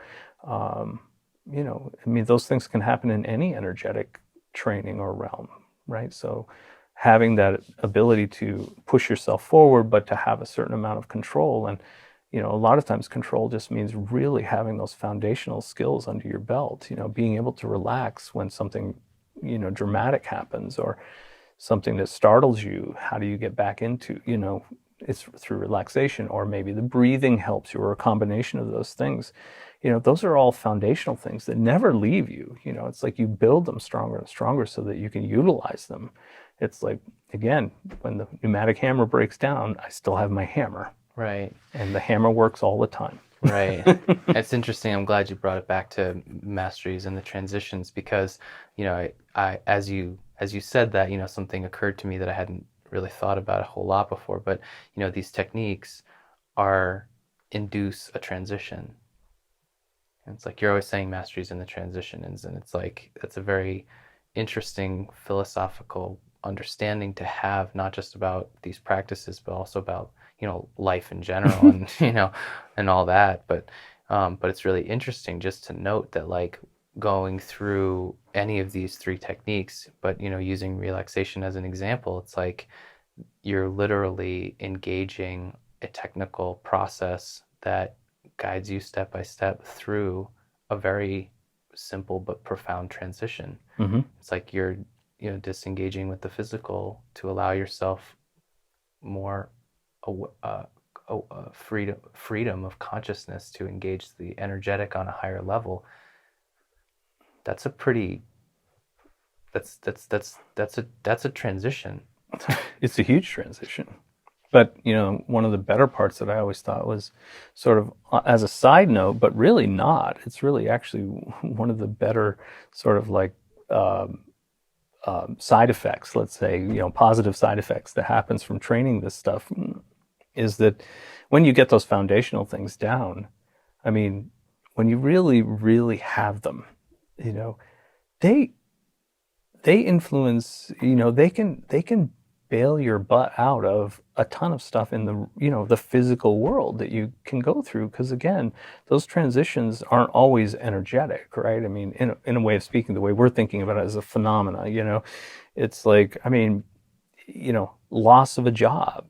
S2: I mean, those things can happen in any energetic training or realm, right? So having that ability to push yourself forward, but to have a certain amount of control. And, a lot of times control just means really having those foundational skills under your belt, being able to relax when something, dramatic happens, or something that startles you. How do you get back into, it's through relaxation, or maybe the breathing helps you, or a combination of those things. Those are all foundational things that never leave you. It's like you build them stronger and stronger so that you can utilize them. It's like, again, when the pneumatic hammer breaks down, I still have my hammer.
S1: Right.
S2: And the hammer works all the time.
S1: Right. It's interesting. I'm glad you brought it back to masteries and the transitions, because, I as you said that, something occurred to me that I hadn't really thought about a whole lot before. But, these techniques induce a transition. And it's like you're always saying masteries and the transitions, and it's like that's a very interesting philosophical understanding to have, not just about these practices, but also about life in general, and and all that. But it's really interesting just to note that, like, going through any of these three techniques, but using relaxation as an example, it's like you're literally engaging a technical process that guides you step by step through a very simple but profound transition.
S2: Mm-hmm.
S1: It's like you're disengaging with the physical to allow yourself more freedom of consciousness to engage the energetic on a higher level. That's a transition.
S2: It's a huge transition. But, one of the better parts that I always thought was sort of as a side note, but really not. It's really actually one of the better sort of like side effects, let's say, positive side effects that happens from training this stuff, is that when you get those foundational things down, I mean, when you really, really have them, they influence, they can bail your butt out of a ton of stuff in the, the physical world that you can go through. Because again, those transitions aren't always energetic, right? I mean, in a way of speaking, the way we're thinking about it as a phenomena, it's like, I mean, loss of a job,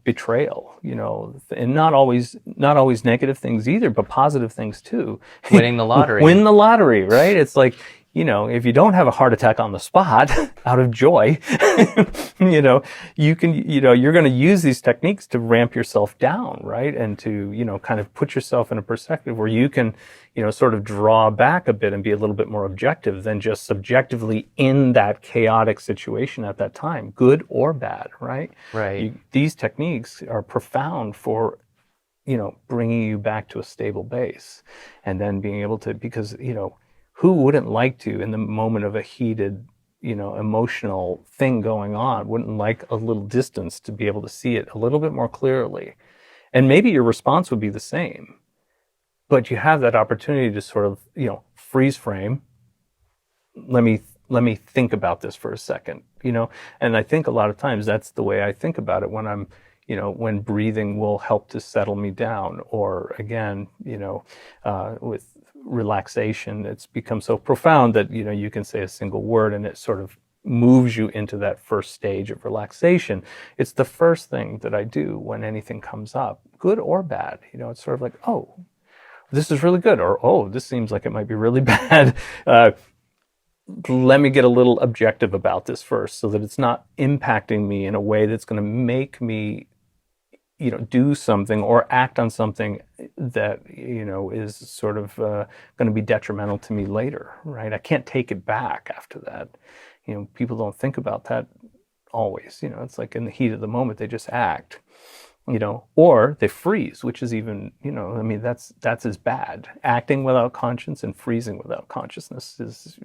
S2: betrayal, and not always negative things either, but positive things too.
S1: Winning the lottery.
S2: Win the lottery, right? It's like, if you don't have a heart attack on the spot out of joy, you can, you're going to use these techniques to ramp yourself down, right? And to, kind of put yourself in a perspective where you can, sort of draw back a bit and be a little bit more objective than just subjectively in that chaotic situation at that time, good or bad, right?
S1: Right.
S2: These techniques are profound for, bringing you back to a stable base, and then being able to, because, who wouldn't like to, in the moment of a heated, emotional thing going on, wouldn't like a little distance to be able to see it a little bit more clearly? And maybe your response would be the same, but you have that opportunity to sort of, freeze frame. Let me think about this for a second, and I think a lot of times that's the way I think about it when I'm, when breathing will help to settle me down, or again, with relaxation, it's become so profound that, you can say a single word and it sort of moves you into that first stage of relaxation. It's the first thing that I do when anything comes up, good or bad. It's sort of like, oh, this is really good, or oh, this seems like it might be really bad. Let me get a little objective about this first, so that it's not impacting me in a way that's going to make me, do something or act on something that, is sort of going to be detrimental to me later, right? I can't take it back after that. People don't think about that always. It's like in the heat of the moment, they just act, or they freeze, which is even, that's as bad. Acting without conscience and freezing without consciousness is,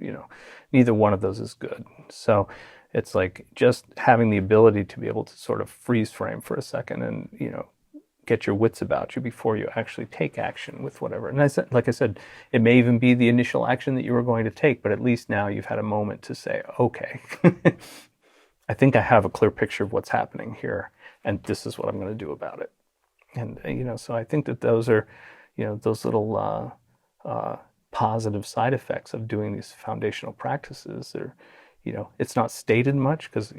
S2: neither one of those is good. So it's like just having the ability to be able to sort of freeze frame for a second and, get your wits about you before you actually take action with whatever. And like I said, it may even be the initial action that you were going to take, but at least now you've had a moment to say, okay, I think I have a clear picture of what's happening here, and this is what I'm going to do about it. And, so I think that those are, those little positive side effects of doing these foundational practices. Are, it's not stated much because,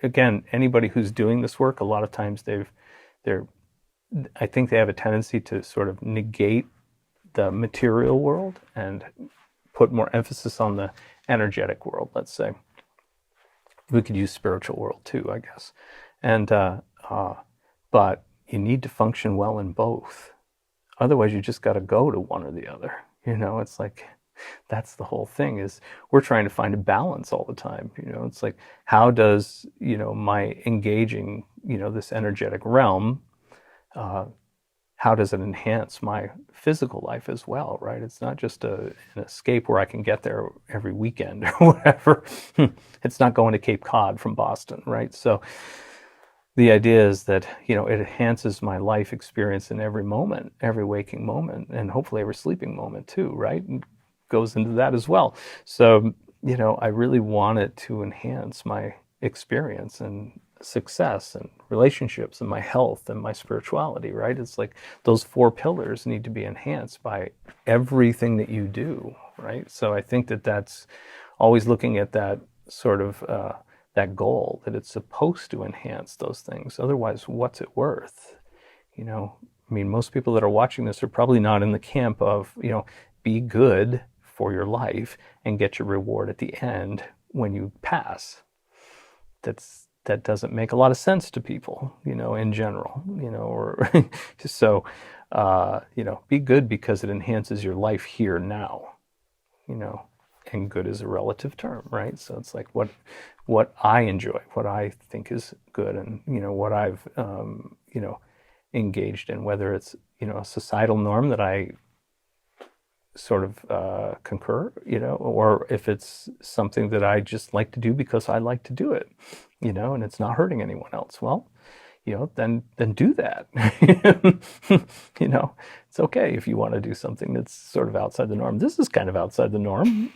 S2: again, anybody who's doing this work, a lot of times I think they have a tendency to sort of negate the material world and put more emphasis on the energetic world, let's say. We could use spiritual world too, I guess. And, but you need to function well in both. Otherwise, you just got to go to one or the other. It's like, that's the whole thing, is we're trying to find a balance all the time. It's like, how does, my engaging, this energetic realm, how does it enhance my physical life as well, right? It's not just an escape where I can get there every weekend or whatever. It's not going to Cape Cod from Boston, right? So the idea is that, it enhances my life experience in every moment, every waking moment, and hopefully every sleeping moment too, right? And goes into that as well. So, I really want it to enhance my experience and success and relationships and my health and my spirituality, right? It's like those 4 pillars need to be enhanced by everything that you do, right? So I think that that's always looking at that sort of that goal, that it's supposed to enhance those things. Otherwise, what's it worth? Most people that are watching this are probably not in the camp of, be good for your life and get your reward at the end when you pass. That doesn't make a lot of sense to people, in general, or so, be good because it enhances your life here now, and good is a relative term, right? So it's like what I enjoy, what I think is good, and, what I've, engaged in, whether it's, a societal norm that I sort of concur, or if it's something that I just like to do because I like to do it, and it's not hurting anyone else. Well, then do that. It's okay if you want to do something that's sort of outside the norm. This is kind of outside the norm,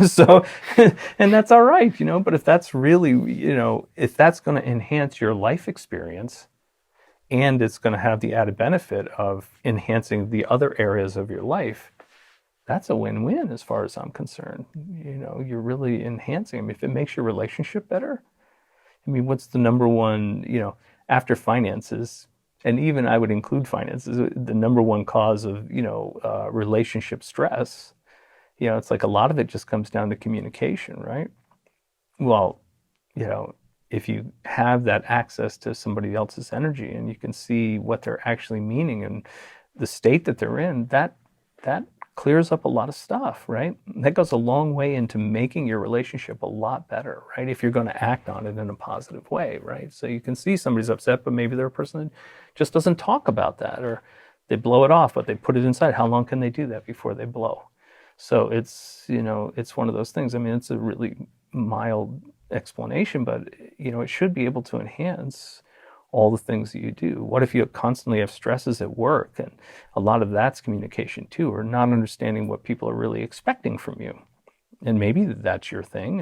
S2: so, and that's all right, but if that's really, if that's going to enhance your life experience, and it's going to have the added benefit of enhancing the other areas of your life, that's a win-win as far as I'm concerned. You're really enhancing. If it makes your relationship better, what's the number one, after finances, and even I would include finances, the number one cause of, relationship stress, it's like a lot of it just comes down to communication, right? Well, if you have that access to somebody else's energy and you can see what they're actually meaning and the state that they're in, that clears up a lot of stuff, right? That goes a long way into making your relationship a lot better, right? If you're going to act on it in a positive way, right? So you can see somebody's upset, but maybe they're a person that just doesn't talk about that, or they blow it off, but they put it inside. How long can they do that before they blow? So it's, it's one of those things. I mean, it's a really mild explanation, but, it should be able to enhance all the things that you do. What if you constantly have stresses at work? And a lot of that's communication too, or not understanding what people are really expecting from you. And maybe that's your thing,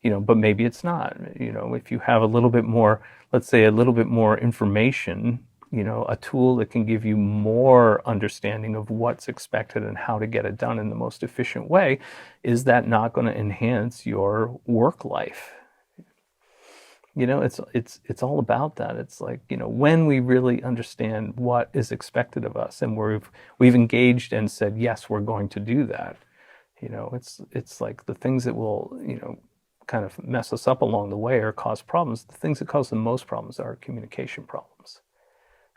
S2: and, but maybe it's not. If you have a little bit more, let's say a little bit more information, a tool that can give you more understanding of what's expected and how to get it done in the most efficient way, is that not going to enhance your work life? It's all about that. It's like, when we really understand what is expected of us and we've engaged and said, yes, we're going to do that. It's like the things that will, kind of mess us up along the way or cause problems. The things that cause the most problems are communication problems.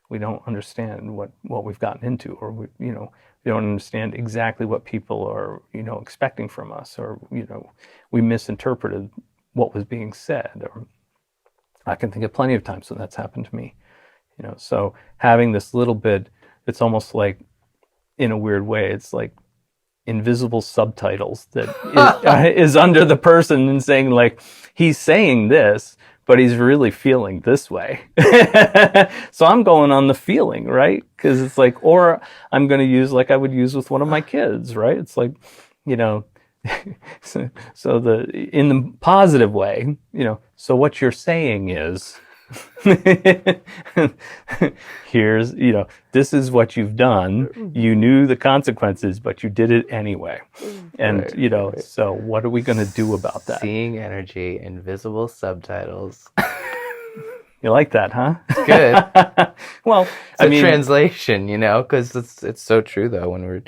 S2: We don't understand what we've gotten into, or we don't understand exactly what people are, expecting from us, or, we misinterpreted what was being said. Or I can think of plenty of times when that's happened to me, so having this little bit, it's almost like, in a weird way, it's like invisible subtitles that is under the person and saying, like, he's saying this, but he's really feeling this way. So I'm going on the feeling, right? Because it's like, or I'm going to use like I would use with one of my kids, right? It's like, so in the positive way, so what you're saying is, here's, this is what you've done. You knew the consequences, but you did it anyway. And, right. So what are we going to do about that?
S1: Seeing energy, invisible subtitles.
S2: You like that, huh?
S1: It's good.
S2: Well,
S1: it's a translation, because it's so true, though, when we're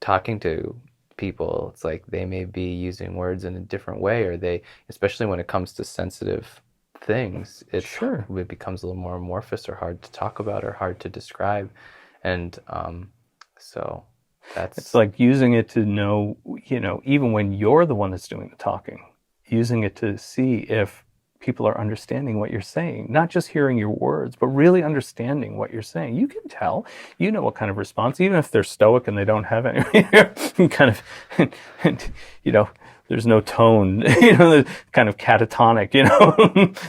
S1: talking to people, it's like they may be using words in a different way, or especially when it comes to sensitive things, it becomes a little more amorphous or hard to talk about or hard to describe. And so it's
S2: like using it to know, even when you're the one that's doing the talking, using it to see if people are understanding what you're saying, not just hearing your words, but really understanding what you're saying. You can tell, what kind of response, even if they're stoic and they don't have any kind of, there's no tone, kind of catatonic,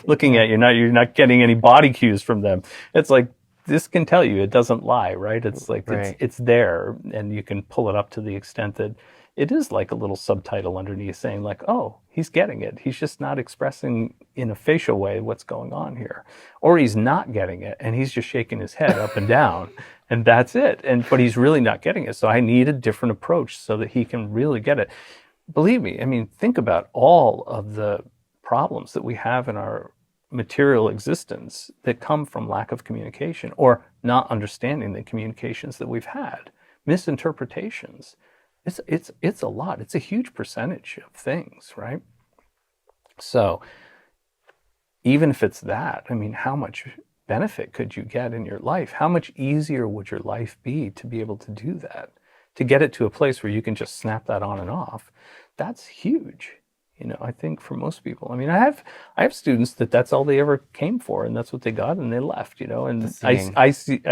S2: looking at you. You're not getting any body cues from them. It's like, this can tell you, it doesn't lie, right? It's like, right. It's there, and you can pull it up to the extent that it is like a little subtitle underneath saying, like, oh, he's getting it. He's just not expressing in a facial way what's going on here. Or he's not getting it, and he's just shaking his head up and down, and that's it. But he's really not getting it. So I need a different approach so that he can really get it. Believe me, think about all of the problems that we have in our material existence that come from lack of communication or not understanding the communications that we've had, misinterpretations. It's a lot. It's a huge percentage of things, right? So even if it's that, how much benefit could you get in your life? How much easier would your life be to be able to do that? To get it to a place where you can just snap that on and off, that's huge. I think for most people, I have students that's all they ever came for, and that's what they got, and they left, and I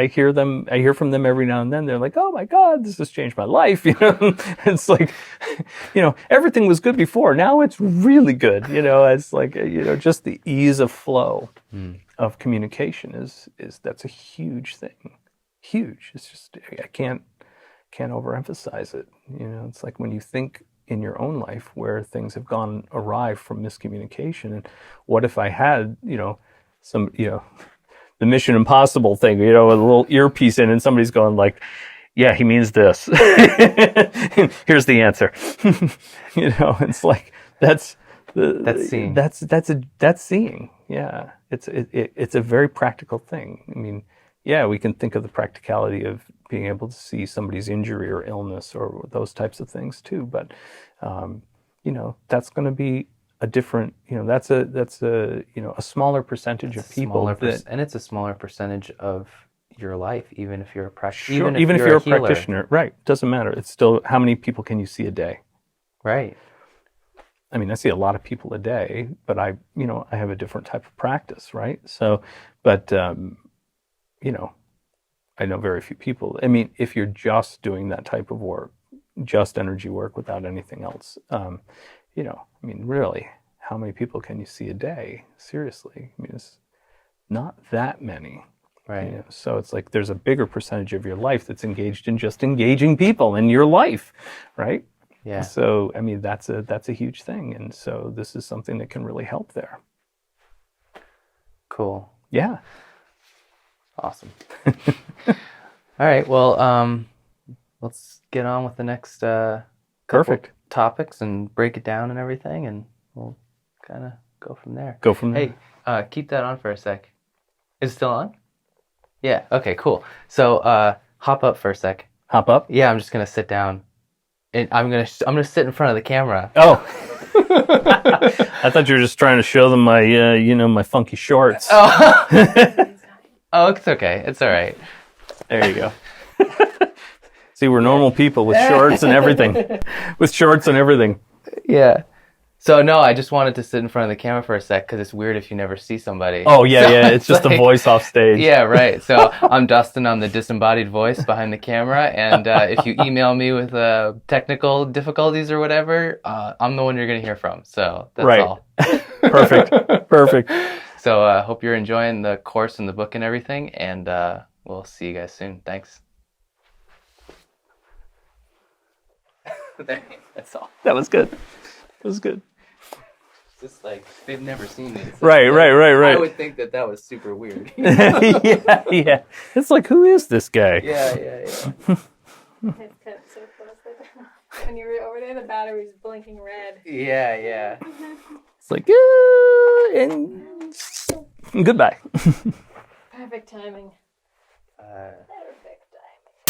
S2: hear from them every now and then. They're like, oh my God, this has changed my life. It's like, everything was good before. Now it's really good. It's like, just the ease of flow of communication is that's a huge thing. Huge. It's just, I can't overemphasize it. It's like when you think in your own life where things have gone awry from miscommunication, and what if I had, some, the Mission Impossible thing, with a little earpiece in, and somebody's going like, yeah, he means this. Here's the answer. It's like, that's seeing. That's seeing. Yeah. It's a very practical thing. yeah, we can think of the practicality of being able to see somebody's injury or illness or those types of things too. But, that's going to be a different, that's a a smaller percentage of people
S1: and it's a smaller percentage of your life, even if you're a
S2: sure,
S1: even if
S2: you're a
S1: healer.
S2: practitioner, right? Doesn't matter. It's still, how many people can you see a day?
S1: Right.
S2: I mean, I see a lot of people a day, but I have a different type of practice, right? So, but, I know very few people. I mean, if you're just doing that type of work, just energy work without anything else, I mean, really, how many people can you see a day? Seriously. I mean, it's not that many.
S1: Right.
S2: So it's like there's a bigger percentage of your life that's engaged in just engaging people in your life, right?
S1: Yeah.
S2: So, I mean, that's a huge thing. And so this is something that can really help there.
S1: Cool.
S2: Yeah.
S1: Awesome. All right. Well, let's get on with the next couple
S2: Perfect
S1: topics and break it down and everything, and we'll kind of go from there.
S2: Go from there.
S1: Hey, keep that on for a sec. Is it still on? Yeah. Okay. Cool. So, hop up for a sec.
S2: Hop up.
S1: Yeah, I'm just gonna sit down, and I'm gonna sit in front of the camera.
S2: Oh. I thought you were just trying to show them my my funky shorts.
S1: Oh. Oh, it's okay. It's all right.
S2: There you go. See, we're normal people with shorts and everything. With shorts and everything.
S1: Yeah. So, no, I just wanted to sit in front of the camera for a sec because it's weird if you never see somebody.
S2: Oh, yeah,
S1: So
S2: yeah. It's just
S1: like,
S2: a voice off stage.
S1: Yeah, right. So, I'm Dustin. I'm the disembodied voice behind the camera. And if you email me with technical difficulties or whatever, I'm the one you're going to hear from. So, that's all.
S2: Perfect.
S1: So, I hope you're enjoying the course and the book and everything. And we'll see you guys soon. Thanks. That's all.
S2: That was good. That was good.
S1: Just like they've never seen me. So
S2: Right.
S1: I would think that was super weird.
S2: yeah. It's like, who is this guy?
S1: Yeah.
S3: It's cut so close. When you were over there, the battery was blinking red.
S1: Yeah.
S2: It's like, and goodbye.
S3: Perfect timing.